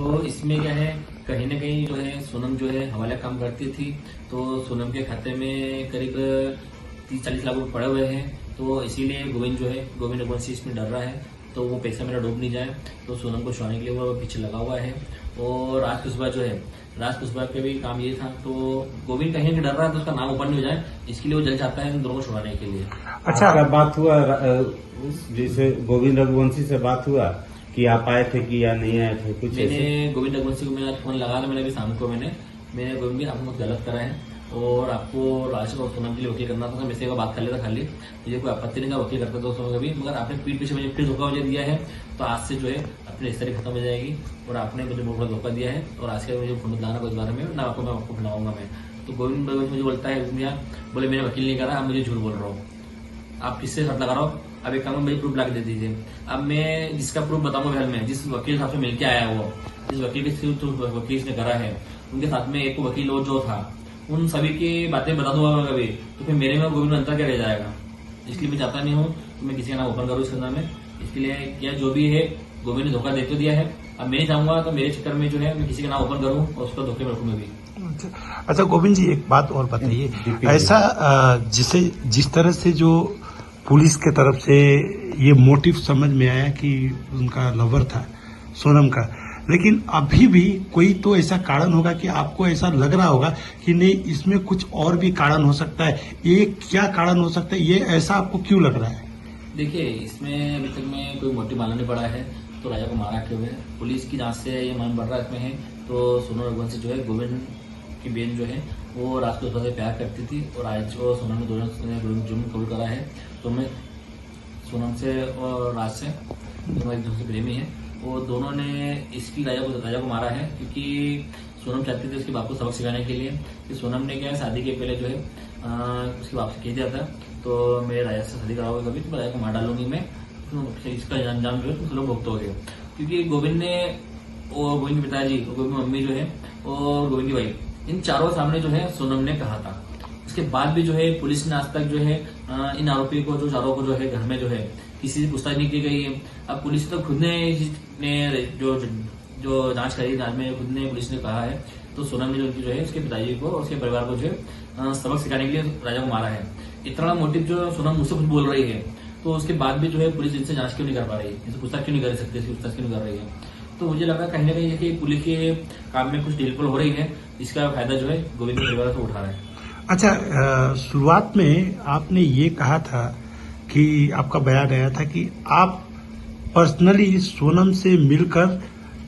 तो इसमें क्या है, कहीं ना कहीं जो है सोनम जो है हवाला काम करती थी, तो सोनम के खाते में करीब 30-40 लाख रुपए पड़े हुए हैं। तो इसीलिए गोविंद रघुवंशी इसमें डर रहा है, तो वो पैसा मेरा डूब नहीं जाए, तो सोनम को छुड़ाने के लिए वो पीछे लगा हुआ है। और राज कुशवाहा के भी काम ये था, तो गोविंद कहीं ना डर रहा है तो उसका नाम ऊपर नहीं हो जाए, इसके लिए वो जल्द चाहता है इन दोनों को छुड़ाने के लिए। अच्छा, बात हुआ जैसे गोविंद रघुवंशी से बात हुआ कि आप आए थे कि या नहीं आए थे कुछ? मैंने गोविंद रघुवंशी को मैंने आज फोन लगा था, मैंने अभी शाम को मैंने गोविंद भी आपने बहुत गलत करा है और आपको राशिद और सोनम के लिए वकील करना था, मैं से बात कर लेता खाली, मुझे कोई आपत्ति नहीं था, वकील करता था सोनम कभी, मगर आपने पीठ पीछे मुझे फिर धोखा मुझे दिया है, तो आज से जो है अपनी रिश्तेदारी खत्म हो जाएगी और आपने मुझे बहुत बड़ा धोखा दिया है और आज के मुझे बदलाना को इस बारे में ना आपको मैं बुलाऊंगा मैं। तो गोविंद मुझे बोलता है बोले मैंने वकील नहीं करा, आप मुझे झूठ बोल रहा हूँ, आप किससे शर्त लगा रहा हो, अब एक काम मुझे प्रूफ ला के दे दीजिए। अब मैं जिसका प्रूफ बताऊंगा घर में, जिस वकील साहब से मिलकर आया वो, जिस वकील के वकील ने करा है, उनके साथ में एक वकील और जो था, उन सभी की बातें बता दूंगा कभी, तो फिर मेरे में गोविंद में अंतर क्या रह जाएगा। इसलिए मैं चाहता नहीं हूँ कि मैं किसी का नाम ओपन करूँ इस नाम में, इसके लिए क्या जो भी है गोविंद ने धोखा देते दिया है, अब मैं नहीं चाहूंगा तो मेरे चक्कर में जो है मैं किसी का नाम ओपन करूँ और उसको धोखे में रखूँ मैं भी। अच्छा गोविंद जी, एक बात और बताइए, ऐसा जिस तरह से जो पुलिस के तरफ से ये मोटिव समझ में आया कि उनका लवर था सोनम का, लेकिन अभी भी कोई तो ऐसा कारण होगा कि आपको ऐसा लग रहा होगा कि नहीं इसमें कुछ और भी कारण हो सकता है, ये क्या कारण हो सकता है, ये ऐसा आपको क्यों लग रहा है? देखिए, इसमें अभी तक में कोई मोटिव मालूम नहीं पड़ा है, तो राजा को मारा क्यों है, पुलिस की जांच से ये मालूम पड़ रहा है इसमें है। तो सोनम रघुवंशी जो है गोविंद की बहन जो है वो राज कुशवाहा से प्यार करती थी और आज वो सोनम ने दोनों जुर्म कबूल करा है, तो मैं सोनम से और राज से दोनों एक दूसरे प्रेमी है, वो दोनों ने इसकी राजा को मारा है क्योंकि सोनम चाहती थी उसके बाप को सबक सिखाने के लिए कि सोनम ने क्या है शादी के पहले जो है उसके बाप से कह दिया था, तो मेरे राजा से शादी कराओगे कभी तो राजा को मार डालूंगी मैं, तो इसका अंजाम जो है तुम लोग भुगतोगे। क्योंकि गोविंद ने और गोविंद के पिताजी और गोविंद की मम्मी जो है और गोविंद की वाइफ, इन चारों सामने जो है सोनम ने कहा था। उसके बाद भी जो है पुलिस ने आज तक जो है इन आरोपी को जो चारों को जो है घर में जो है किसी से पूछताछ नहीं की गई है। अब पुलिस तो खुद ने जो जांच करी, जांच में खुद ने पुलिस ने कहा है, तो सोनम ने जो है उसके पिताजी को और उसके परिवार को जो है सबक सिखाने के लिए राजा को मारा है। इतना बड़ा मोटिव जो सोनम मुझसे कुछ बोल रही है, तो उसके बाद भी जो है पुलिस इनसे जांच क्यों नहीं कर पा रही है, इनसे पूछताछ क्यों नहीं कर सकती, इसकी पूछताछ क्यों नहीं कर रही है। तो मुझे लगा कहीं ना कहीं कि पुलिस के काम में कुछ ढीलपुल हो रही है, इसका फायदा जो है गोविंद के परिवार को उठा रहा है। अच्छा, शुरुआत में आपने ये कहा था कि आपका बयान आया था कि आप पर्सनली सोनम से मिलकर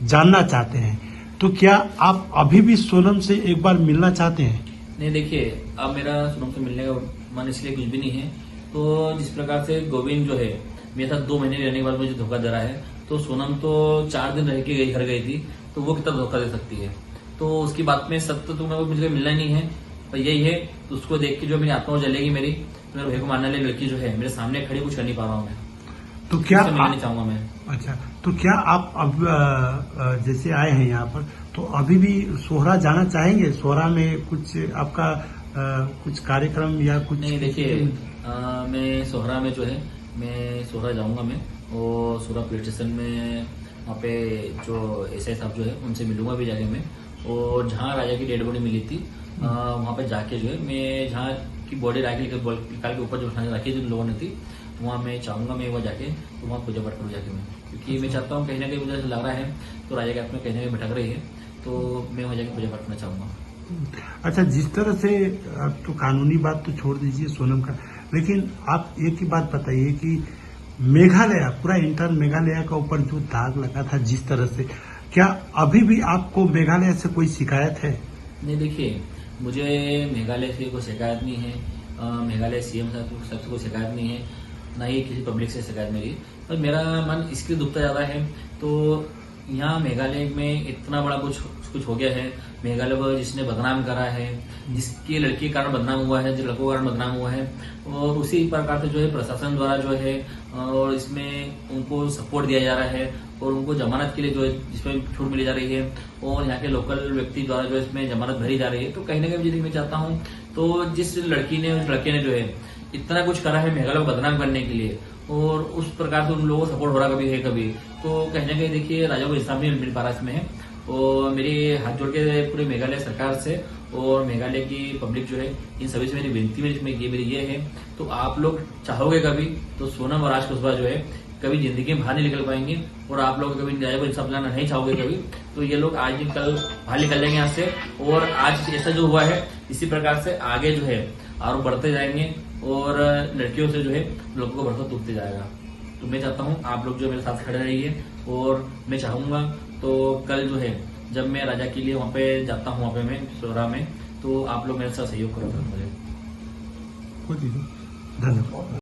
जानना चाहते हैं, तो क्या आप अभी भी सोनम से एक बार मिलना चाहते हैं? नहीं, देखिए, अब मेरा सोनम से मिलने का मन इसलिए कुछ भी नहीं है। तो जिस प्रकार से गोविंद जो है मेरे साथ 2 महीने रहने के बाद मुझे धोखा दे रहा है, तो सोनम तो 4 दिन रह के घर गई थी, तो वो कितना धोखा दे सकती है। तो उसकी बात में सत्य तो मुझे मिलना ही नहीं है, पर यही है, तो उसको देख के जो मेरी आत्मा जलेगी मेरे भैया को मारने वाली लड़की जो है मेरे सामने खड़ी, कुछ कर नहीं पा रहा हूँ मैं, तो क्या मिलना चाहूंगा मैं। अच्छा, तो क्या आप अब जैसे आए हैं यहाँ पर, तो अभी भी सोहरा जाना चाहेंगे? सोहरा में कुछ आपका कुछ कार्यक्रम या कुछ? नहीं, देखिए, मैं सोहरा में जो है मैं सोहरा जाऊंगा मैं, और सोहरा पुलिस स्टेशन में वहाँ पे जो एसआई साहब जो है उनसे मिलूंगा भी जाके मैं, और जहाँ राजा की डेड बॉडी मिली थी वहाँ पे जाके जो है मैं जहाँ की बॉडी निकाल के ऊपर जो रखी जिन लोगों ने थी, वहाँ मैं चाहूंगा मैं वहाँ जाके तो वहाँ पूजा पाठ करूँ जाके मैं, क्योंकि मैं चाहता हूँ कहीं ना कहीं मुझे लग रहा है तो राजा के हाथ में कहीं ना कहीं भटक रही है, तो मैं वहाँ जाके पूजा पाठ करना चाहूंगा। अच्छा, जिस तरह से आप तो कानूनी बात तो छोड़ दीजिए सोनम का, लेकिन आप एक ही बात बताइए कि मेघालय, पूरा इंटर मेघालय का ऊपर जो दाग लगा था जिस तरह से, क्या अभी भी आपको मेघालय से कोई शिकायत है? नहीं, देखिए, मुझे मेघालय से कोई शिकायत नहीं है, मेघालय सीएम साहब से कोई शिकायत नहीं है, ना ही किसी पब्लिक से शिकायत मेरी, पर मेरा मन इसके दुखता ज्यादा है। तो यहाँ मेघालय में इतना बड़ा कुछ हो गया है, मेघालय को जिसने बदनाम करा है, जिसके लड़के के कारण बदनाम हुआ है, जो लड़कों के कारण बदनाम हुआ है, और उसी प्रकार से जो है प्रशासन द्वारा जो है और इसमें उनको सपोर्ट दिया जा रहा है और उनको जमानत के लिए जो है जिसमें छूट मिली जा रही है, और यहाँ के लोकल व्यक्ति द्वारा जो है इसमें जमानत भरी जा रही है। तो कहीं ना कहीं मैं चाहता हूँ, तो जिस लड़की ने उस लड़के ने जो है इतना कुछ करा है मेघालय को बदनाम करने के लिए, और उस प्रकार से उन लोगों को सपोर्ट हो रहा कभी है कभी, तो कहीं ना कहीं देखिए राजा को इंसाफ नहीं मिल पा रहा इसमें है, और मेरी हाथ जोड़ के पूरे मेघालय सरकार से और मेघालय की पब्लिक जो है इन सभी से मेरी विनती मेरी ये है, तो आप लोग चाहोगे कभी तो सोनम और राज कुशवाहा जो है कभी जिंदगी में बाहर नहीं निकल पाएंगे, और आप लोग कभी न्याय को इंसाफ लाना नहीं चाहोगे कभी, तो ये लोग आज नहीं कल बाहर निकल जाएंगे यहाँ से। और आज ऐसा जो हुआ है इसी प्रकार से आगे जो है आरोप बढ़ते जाएंगे और लड़कियों से जो है लोगों को भरोसा टूटते जाएगा। तो मैं चाहता हूँ आप लोग जो मेरे साथ खड़े रहिए, और मैं चाहूंगा तो कल जो है जब मैं राजा के लिए वहाँ पे जाता हूँ, वहाँ पे मैं सोरा में, तो आप लोग मेरे साथ सहयोग करो मुझे। धन्यवाद।